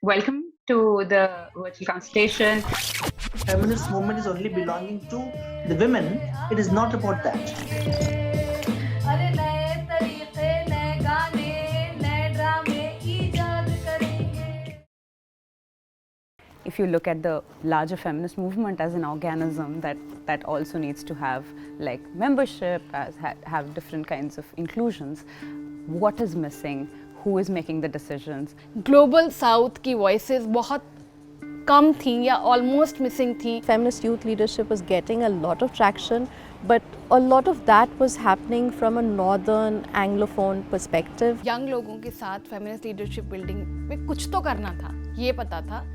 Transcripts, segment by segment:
Welcome to the virtual consultation. Feminist movement is only belonging to the women. It is not about that. If you look at the larger feminist movement as an organism that also needs to have like membership, have different kinds of inclusions, what is missing? Who is making the decisions? Global South की voices बहुत कम थी या almost missing थी. Feminist youth leadership was getting a lot of traction, but a lot of that was happening from a northern anglophone perspective. Young लोगों के साथ feminist leadership building में कुछ तो करना था, ये पता था.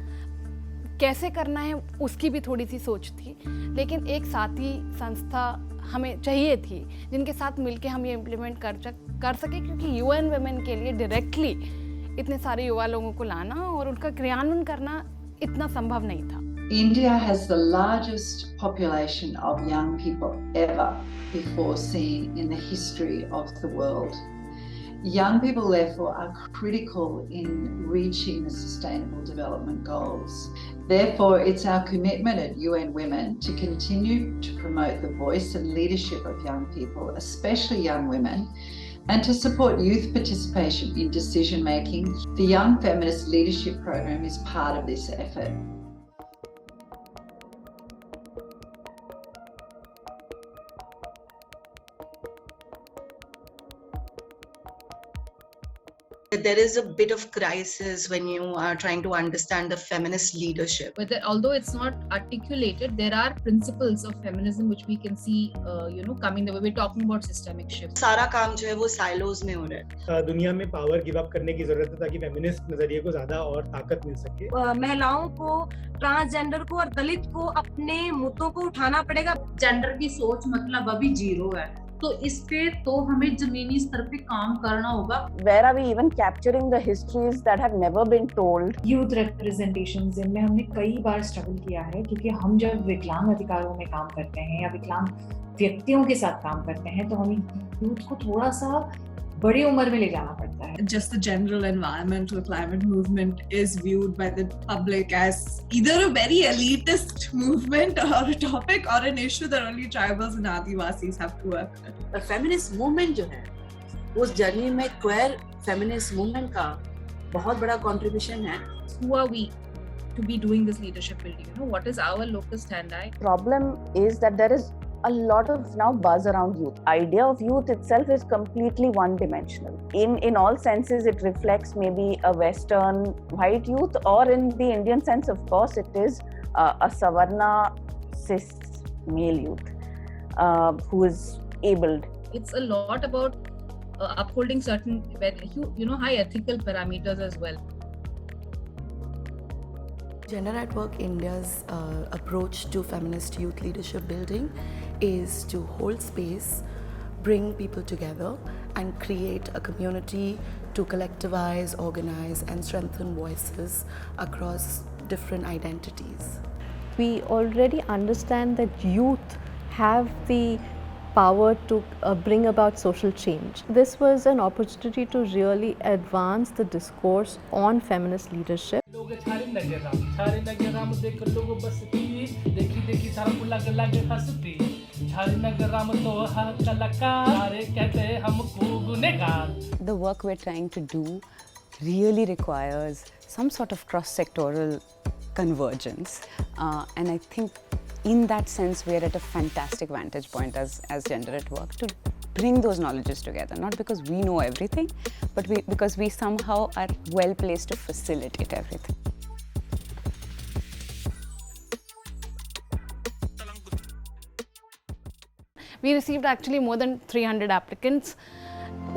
कैसे करना है उसकी भी थोड़ी सी सोच थी, लेकिन एक साथी संस्था हमें चाहिए थी जिनके साथ मिलके हम ये इम्प्लीमेंट कर सके, क्योंकि यूएन वुमेन के लिए डायरेक्टली इतने सारे युवा लोगों को लाना और उनका क्रियान्वयन करना इतना संभव नहीं था. India has the largest population of young people ever before seen in the history of the world. Young people, therefore, are critical in reaching the Sustainable Development Goals. Therefore, it's our commitment at UN Women to continue to promote the voice and leadership of young people, especially young women, and to support youth participation in decision making. The Young Feminist Leadership Programme is part of this effort. There is a bit of crisis when you are trying to understand the feminist leadership. But although it's not articulated, there are principles of feminism which we can see, coming the way we're talking about systemic shift. सारा काम जो है वो silos में हो रहा है. दुनिया में पावर गिव अप करने की जरूरत है ताकि फेमिनिस्ट नजरिए को ज्यादा और ताकत मिल सके. महिलाओं को, ट्रांसजेंडर को और दलित को अपने मुद्दों को उठाना पड़ेगा. जेंडर की सोच मतलब अभी जीरो है, तो इस पे तो हमें जमीनी स्तर पे काम करना होगा. Where are we even capturing the histories that have never been told? Youth representation जिनमें हमने कई बार स्ट्रगल किया है, क्योंकि हम जब विकलांग अधिकारों में काम करते हैं या विकलांग व्यक्तियों के साथ काम करते हैं तो हमें यूथ को थोड़ा सा बड़ी उम्र में ले जाना पड़ता है. Just the general environmental climate movement is viewed by the public as either a very elitist movement or a topic or an issue that only tribals and Adivasis have to work with. The feminist movement जो है, उस journey में queer feminist movement का बहुत बड़ा contribution है. Who are we to be doing this leadership building? What is our locus standi? Problem is that there is a lot of now buzz around youth. Idea of youth itself is completely one-dimensional. In all senses, it reflects maybe a Western white youth, or in the Indian sense, of course, it is a Savarna cis male youth who is abled. It's a lot about upholding certain, high ethical parameters as well. Gender at Work India's approach to feminist youth leadership building is to hold space, bring people together and create a community to collectivize, organize and strengthen voices across different identities. We already understand that youth have the power to bring about social change. This was an opportunity to really advance the discourse on feminist leadership. The work we're trying to do really requires some sort of cross-sectoral convergence, and I think in that sense we're at a fantastic vantage point as Gender at Work to bring those knowledges together, not because we know everything, but because we somehow are well placed to facilitate everything. We received actually more than 300 applicants.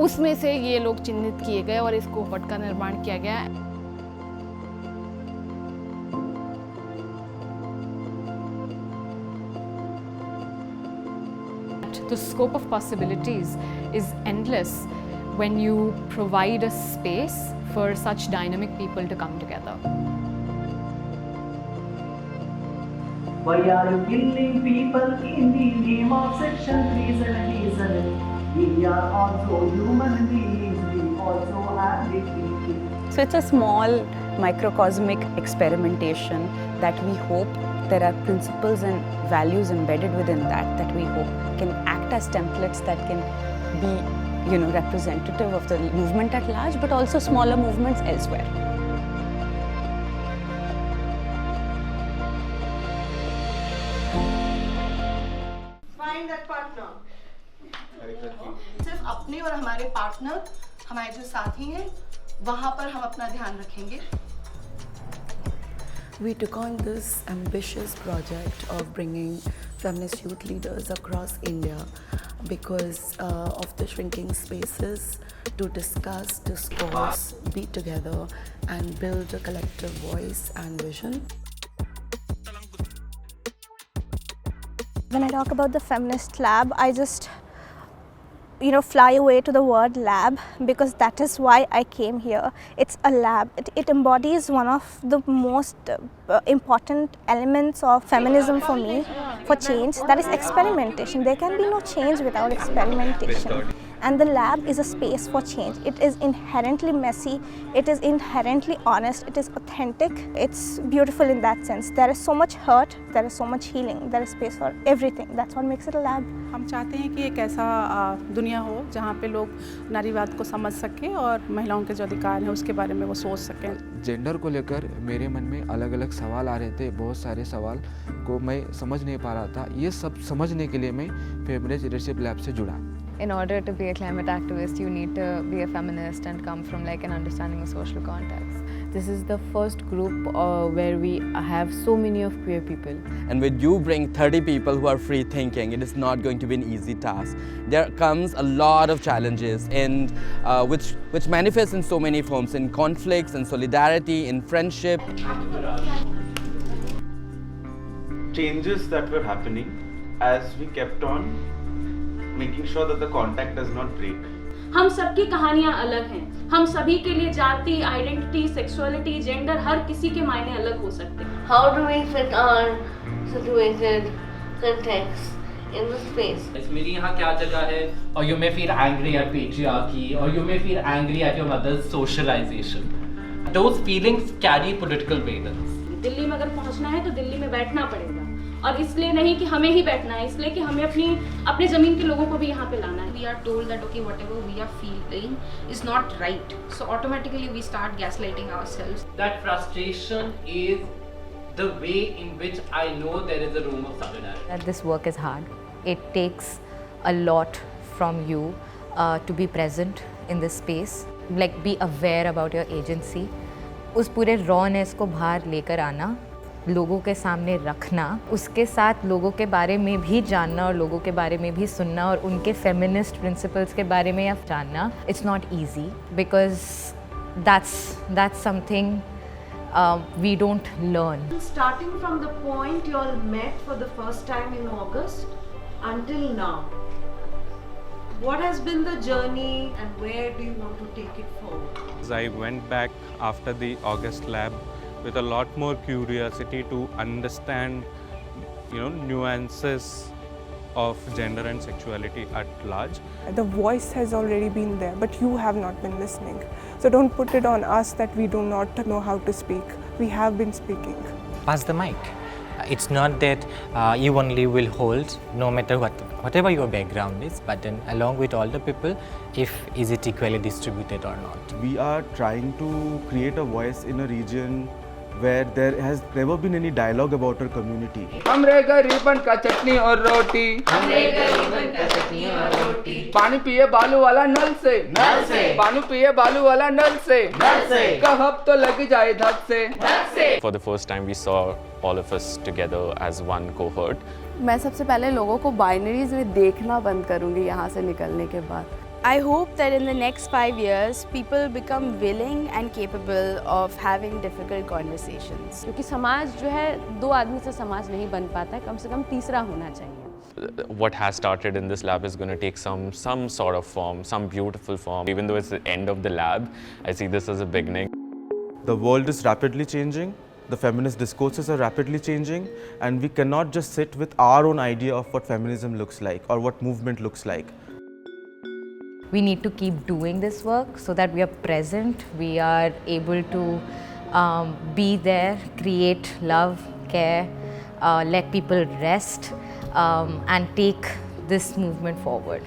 उसमें से ये लोग चिन्हित किए गए और इस cohort का निर्माण किया गया. The scope of possibilities is endless when you provide a space for such dynamic people to come together. Why are you killing people in the name of Section 377? We are also human beings, we also have dignity. So it's a small microcosmic experimentation that we hope there are principles and values embedded within that we hope can act as templates that can be, representative of the movement at large, but also smaller movements elsewhere. Find that partner. सिर्फ अपने और हमारे partner, हमारे जो साथी हैं, वहाँ पर हम अपना ध्यान रखेंगे. We took on this ambitious project of bringing feminist youth leaders across India because of the shrinking spaces to discuss, discourse, be together and build a collective voice and vision. When I talk about the feminist lab, I just fly away to the word lab because that is why I came here. It's a lab. It embodies one of the most important elements of feminism for me, for change, that is experimentation. There can be no change without experimentation. And the lab is a space for change. It is inherently messy, it is inherently honest, it is authentic. It's beautiful in that sense. There is so much hurt, there is so much healing, there is space for everything. That's what makes it a lab. हम चाहते हैं कि एक ऐसा दुनिया हो जहाँ पे लोग नारीवाद को समझ सकें और महिलाओं के जो अधिकार हैं उसके बारे में वो सोच सकें. जेंडर को लेकर मेरे मन में अलग अलग सवाल आ रहे थे. बहुत सारे सवाल को मैं समझ नहीं पा रहा था. ये सब समझने के लिए मैं फेमिनिस्ट लीडरशिप लैब से जुड़ा. In order to be a climate activist, you need to be a feminist and come from an understanding of social context. This is the first group where we have so many of queer people. And when you bring 30 people who are free thinking, it is not going to be an easy task. There comes a lot of challenges and which manifest in so many forms, in conflicts, in solidarity, in friendship. Changes that were happening as we kept on making sure that the contact does not break. हम सबकी कहानियाँ अलग हैं. हम सभी के लिए जाति, आइडेंटिटी, सेक्सुअलिटी, जेंडर, हर किसी के मायने अलग हो सकते हैं. How do we fit our situated context in the space? मेरी यहाँ क्या जगह है? Or you may feel angry at patriarchy, or you may feel angry at your mother's socialization. Those feelings carry political weight. Delhi में अगर पहुँचना है तो दिल्ली में बैठना पड़ेगा. और इसलिए नहीं कि हमें ही बैठना है, इसलिए कि हमें अपने ज़मीन के लोगों को भी यहाँ पे लाना है. We are told that okay, whatever we are feeling is not right, so automatically we start gaslighting ourselves. That frustration is the way in which I know there is a room of solidarity. That this work is hard. It takes a lot from you to be present in this space, be aware about your agency. उस पूरे rawness को बाहर लेकर आना, लोगों के सामने रखना, उसके साथ लोगों के बारे में भी जानना और लोगों के बारे में भी सुनना और उनके फेमिनिस्ट प्रिंसिपल्स के बारे में आप जानना. It's not easy because that's something we don't learn. Starting from the point you all met for the first time in August until now, what has been the journey and where do you want to take it forward? I went back after the August lab with a lot more curiosity to understand, nuances of gender and sexuality at large. The voice has already been there, but you have not been listening. So don't put it on us that we do not know how to speak. We have been speaking. Pass the mic. It's not that you only will hold, no matter whatever your background is, but then along with all the people, is it equally distributed or not. We are trying to create a voice in a region where there has never been any dialogue about our community. हमरे गरीबन का चटनी और रोटी, हमरे गरीबन का चटनी और रोटी, पानी पिए बालू वाला नल से, पानी पिए बालू वाला नल से, कहब तो लग जाए धक से. For the first time we saw all of us together as one cohort. मैं सबसे पहले लोगों को बाइनरीज में देखना बंद करूँगी यहाँ से निकलने के बाद. I hope that in the next 5 years, people become willing and capable of having difficult conversations. क्योंकि समाज जो है दो आदमी से समाज नहीं बन पाता है, कम से कम तीसरा होना चाहिए. What has started in this lab is going to take some sort of form, some beautiful form. Even though it's the end of the lab, I see this as a beginning. The world is rapidly changing. The feminist discourses are rapidly changing, and we cannot just sit with our own idea of what feminism looks like or what movement looks like. We need to keep doing this work so that we are present, we are able to be there, create love, care, let people rest, and take this movement forward.